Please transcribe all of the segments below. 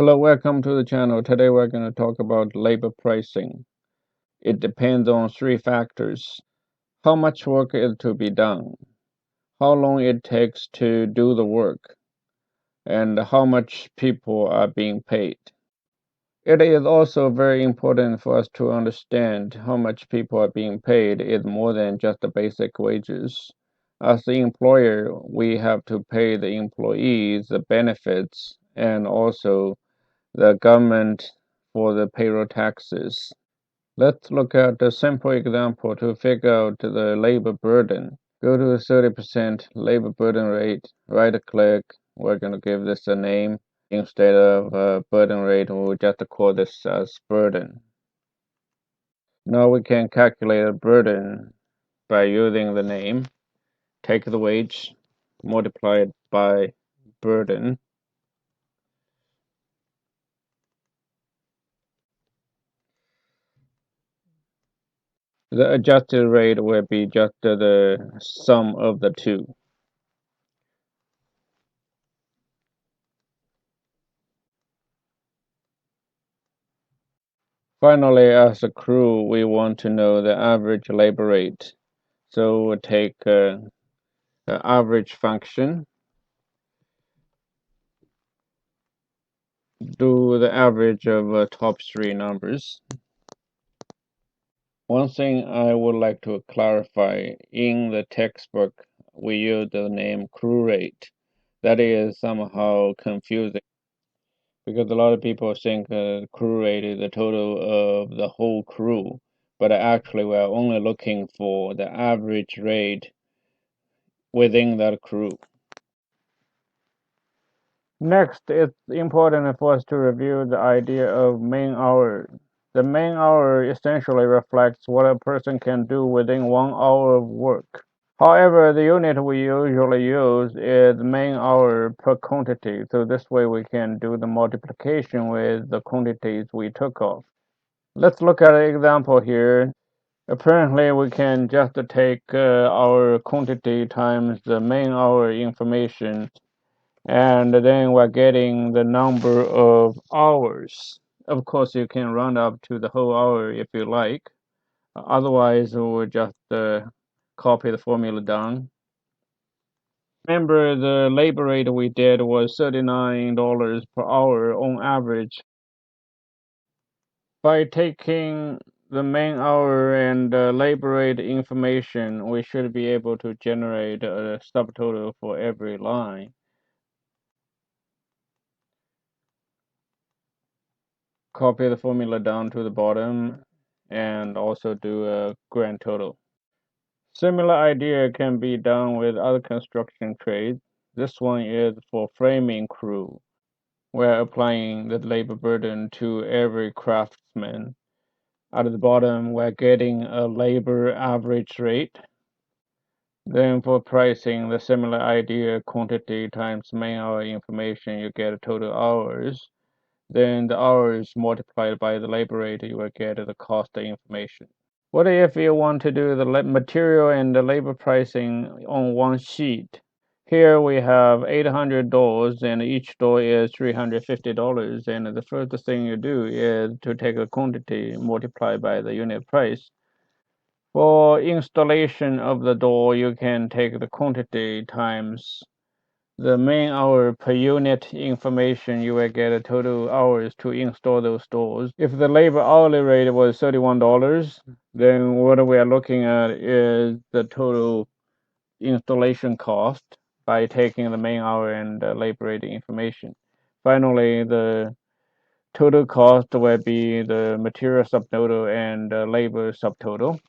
Hello, welcome to the channel. Today we're going to talk about labor pricing. It depends on three factors: how much work is to be done, how long it takes to do the work, and how much people are being paid. It is also very important for us to understand how much people are being paid is more than just the basic wages. As the employer, we have to pay the employees the benefits and also the government for the payroll taxes. Let's look at a simple example to figure out the labor burden. Go to the 30% labor burden rate, right click. We're going to give this a name. Instead of burden rate, we'll just call this as burden. Now we can calculate a burden by using the name. Take the wage, multiply it by burden. The adjusted rate will be just the sum of the two. Finally, as a crew, we want to know the average labor rate. So we'll take the average function, do the average of top three numbers. One thing I would like to clarify, in the textbook, we use the name crew rate. That is somehow confusing because a lot of people think crew rate is the total of the whole crew, but actually we're only looking for the average rate within that crew. Next, it's important for us to review the idea of man hour. The man hour essentially reflects what a person can do within 1 hour of work. However, the unit we usually use is man hour per quantity, so this way we can do the multiplication with the quantities we took off. Let's look at an example here. Apparently, we can just take our quantity times the man hour information, and then we're getting the number of hours. Of course, you can round up to the whole hour if you like. Otherwise, we'll just copy the formula down. Remember, the labor rate we did was $39 per hour on average. By taking the man hour and labor rate information, we should be able to generate a subtotal for every line. Copy the formula down to the bottom and also do a grand total. Similar idea can be done with other construction trades. This one is for framing crew. We're applying the labor burden to every craftsman. At the bottom, we're getting a labor average rate. Then for pricing, the similar idea, quantity times man hour information, you get total hours. Then the hours multiplied by the labor rate, you will get the cost information. What if you want to do the material and the labor pricing on one sheet? Here we have 800 doors and each door is $350. And the first thing you do is to take the quantity multiplied by the unit price. For installation of the door, you can take the quantity times the man hour per unit information. You will get a total hours to install those doors. If the labor hourly rate was $31, then what we are looking at is the total installation cost by taking the man hour and labor rate information. Finally, the total cost will be the material subtotal and labor subtotal.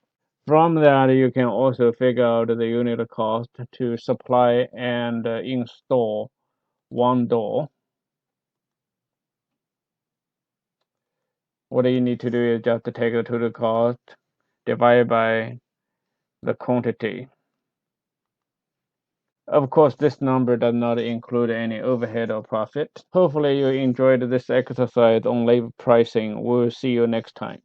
From that, you can also figure out the unit cost to supply and install one door. What you need to do is just to take the total cost divided by the quantity. Of course, this number does not include any overhead or profit. Hopefully you enjoyed this exercise on labor pricing. We'll see you next time.